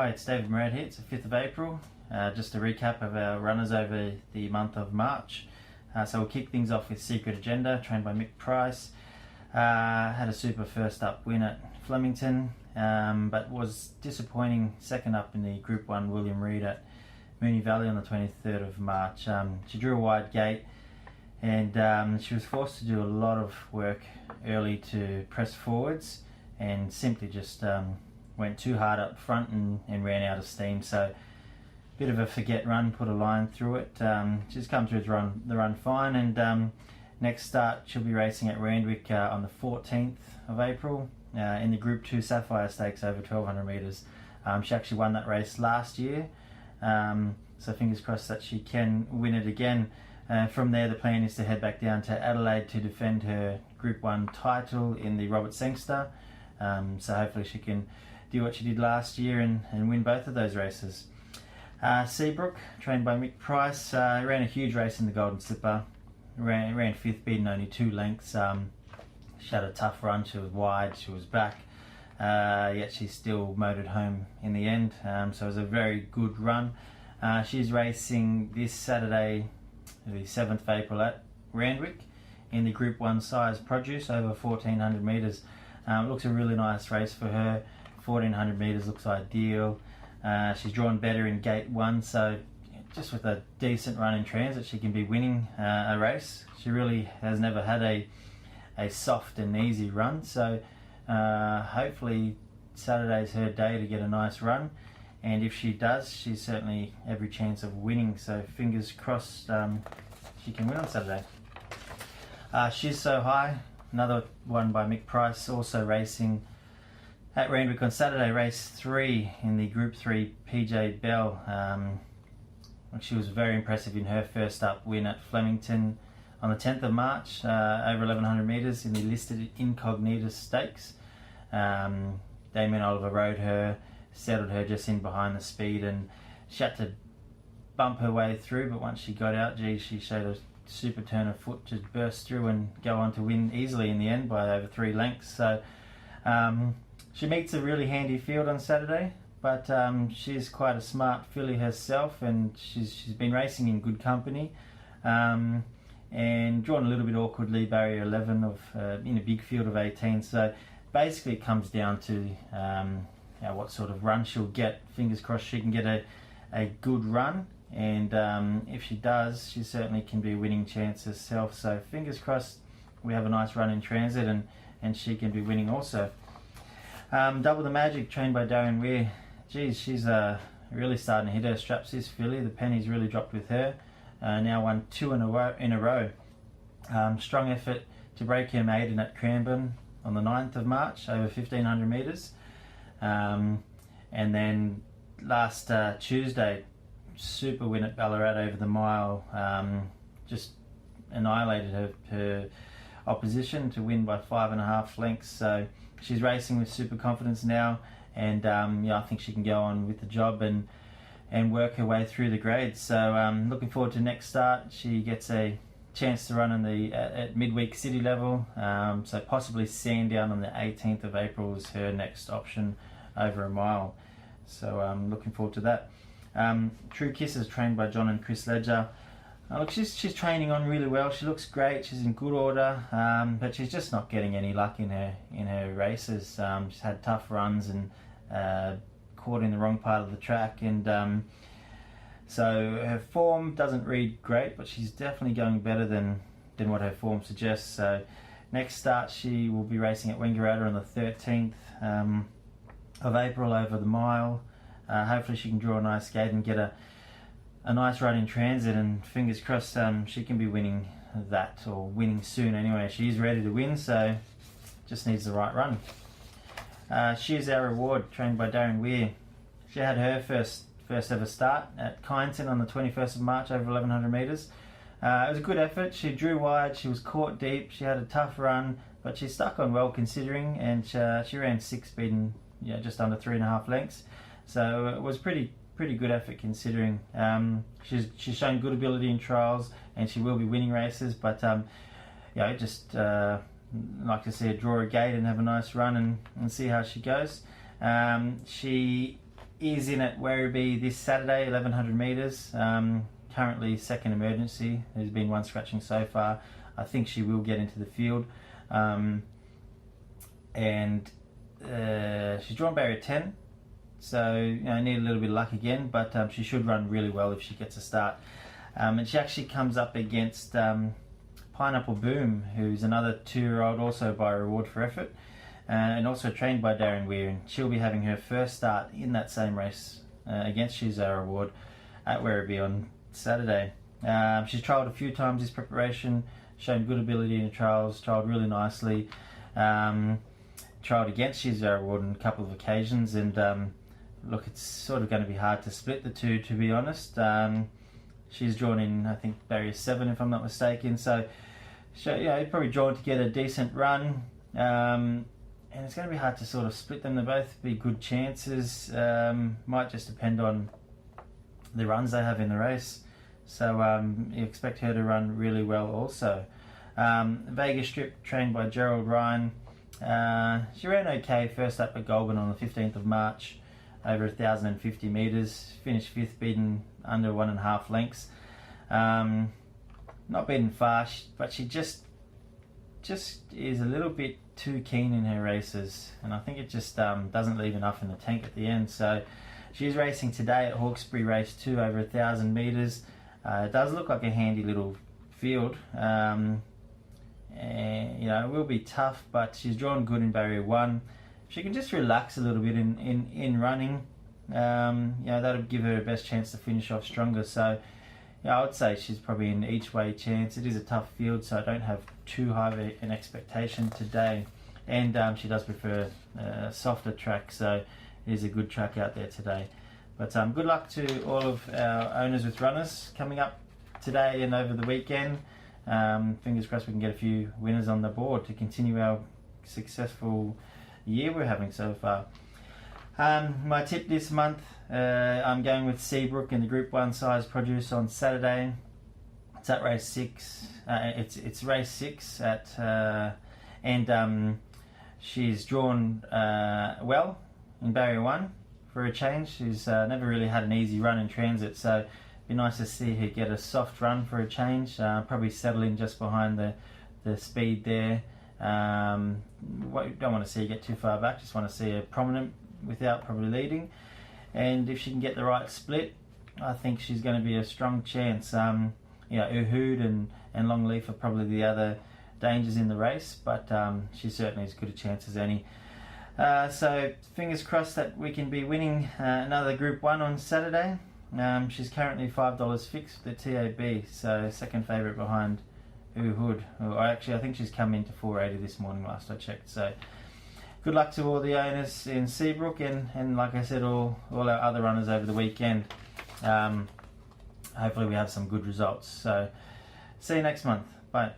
Hi, it's David Mourad here. It's the 5th of April. Just a recap of our runners over the month of March. So we'll kick things off with Secret Agenda, trained by Mick Price. Had a super first up win at Flemington, but was disappointing second up in the Group 1 William Reid at Moonee Valley on the 23rd of March. She drew a wide gate and she was forced to do a lot of work early to press forwards and simply just went too hard up front and ran out of steam. So bit of a forget run, put a line through it. She's come through the run fine, and next start she'll be racing at Randwick on the 14th of April in the Group 2 Sapphire Stakes over 1200 metres. She actually won that race last year, so fingers crossed that she can win it again. From there, the plan is to head back down to Adelaide to defend her Group 1 title in the Robert Sangster. So hopefully she can do what she did last year and win both of those races. Seabrook, trained by Mick Price, ran a huge race in the Golden Slipper, ran 5th, beaten only 2 lengths. She had a tough run, she was wide, she was back, yet she still motored home in the end, so it was a very good run. She's racing this Saturday, the 7th of April at Randwick in the Group 1 size produce over 1400 metres. It looks a really nice race for her. 1400 metres looks ideal. She's drawn better in Gate 1, so just with a decent run in transit she can be winning a race. She really has never had a soft and easy run, so hopefully Saturday's her day to get a nice run, and if she does, she's certainly every chance of winning, so fingers crossed she can win on Saturday. She's So High, another one by Mick Price, also racing at Randwick on Saturday, race 3 in the Group 3 PJ Bell. She was very impressive in her first up win at Flemington on the 10th of March, over 1100 metres in the listed Incognita Stakes. Damien Oliver rode her, settled her just in behind the speed, and she had to bump her way through, but once she got out, she showed a super turn of foot to burst through and go on to win easily in the end by over 3 lengths. So she meets a really handy field on Saturday, but she's quite a smart filly herself, and she's been racing in good company, and drawn a little bit awkwardly, barrier 11 of in a big field of 18. So basically it comes down to what sort of run she'll get. Fingers crossed she can get a good run, and if she does, she certainly can be a winning chance herself. So fingers crossed we have a nice run in transit and she can be winning also. Double the Magic, trained by Darren Weir. Geez, she's really starting to hit her straps, this filly. The pennies really dropped with her. Now won 2 in a row. Strong effort to break her maiden at Cranbourne on the 9th of March over 1500 metres. And then last Tuesday, super win at Ballarat over the mile. Just annihilated her opposition to win by 5.5 lengths. So she's racing with super confidence now, and I think she can go on with the job and work her way through the grades. So looking forward to next start. She gets a chance to run at midweek city level, so possibly Sandown on the 18th of April is her next option over a mile. So looking forward to that. True Kiss is trained by John and Chris Ledger. Look, she's training on really well. She looks great. She's in good order, but she's just not getting any luck in her races. She's had tough runs and caught in the wrong part of the track, and so her form doesn't read great, but she's definitely going better than what her form suggests. So next start she will be racing at Wangaratta on the 13th of April over the mile. Hopefully she can draw a nice gate and get a nice run in transit, and fingers crossed she can be winning that, or winning soon anyway. She's ready to win, so just needs the right run. She's Our Reward, trained by Darren Weir. She had her first ever start at Kyneton on the 21st of March over 1100 metres. It was a good effort. She drew wide, she was caught deep, she had a tough run, but she stuck on well considering, and she ran 6, beaten just under 3.5 lengths. So it was pretty good effort considering. She's shown good ability in trials, and she will be winning races, but just like to see her draw a gate and have a nice run and see how she goes. She is in at Werribee this Saturday, 1100 metres. Currently second emergency. There's been one scratching so far. I think she will get into the field. And she's drawn barrier 10. So, need a little bit of luck again, but she should run really well if she gets a start. And she actually comes up against Pineapple Boom, who's another 2-year-old, also by Reward for Effort, and also trained by Darren Weir. And she'll be having her first start in that same race against She's Our Reward at Werribee on Saturday. She's trialled a few times this preparation, shown good ability in the trials, trialled really nicely, trialled against She's Our Reward on a couple of occasions, and look, it's sort of going to be hard to split the two, to be honest. She's drawn in, I think, barrier 7 if I'm not mistaken, so probably drawn to get a decent run, and it's going to be hard to sort of split them. They both be good chances. Might just depend on the runs they have in the race, so you expect her to run really well also. Vegas Strip, trained by Gerald Ryan. She ran okay first up at Goulburn on the 15th of March, over 1,050 metres, finished 5th, beaten under 1.5 lengths. Not beaten fast, but she just is a little bit too keen in her races, and I think it just doesn't leave enough in the tank at the end. So she's racing today at Hawkesbury Race 2, over 1,000 metres. It does look like a handy little field. And, it will be tough, but she's drawn good in barrier 1. She can just relax a little bit in running. That'll give her the best chance to finish off stronger. So I would say she's probably an each way chance. It is a tough field, so I don't have too high of an expectation today. And she does prefer a softer track, so it is a good track out there today. But good luck to all of our owners with runners coming up today and over the weekend. Fingers crossed we can get a few winners on the board to continue our successful year we're having so far. My tip this month, I'm going with Seabrook in the Group 1 size produce on Saturday. It's at race 6. It's race 6 and she's drawn well in barrier 1 for a change. She's never really had an easy run in transit, so it'd be nice to see her get a soft run for a change. Probably settle in just behind the speed there. Don't want to see her get too far back, just want to see her prominent without probably leading. And if she can get the right split, I think she's going to be a strong chance. Uhud and Longleaf are probably the other dangers in the race, but she certainly as good a chance as any. So fingers crossed that we can be winning another Group 1 on Saturday. She's currently $5 fixed with the TAB, so second favourite behind Uhud. I think she's come into 480 this morning last I checked. So good luck to all the owners in Seabrook and like I said, all our other runners over the weekend. Hopefully we have some good results. So see you next month. Bye.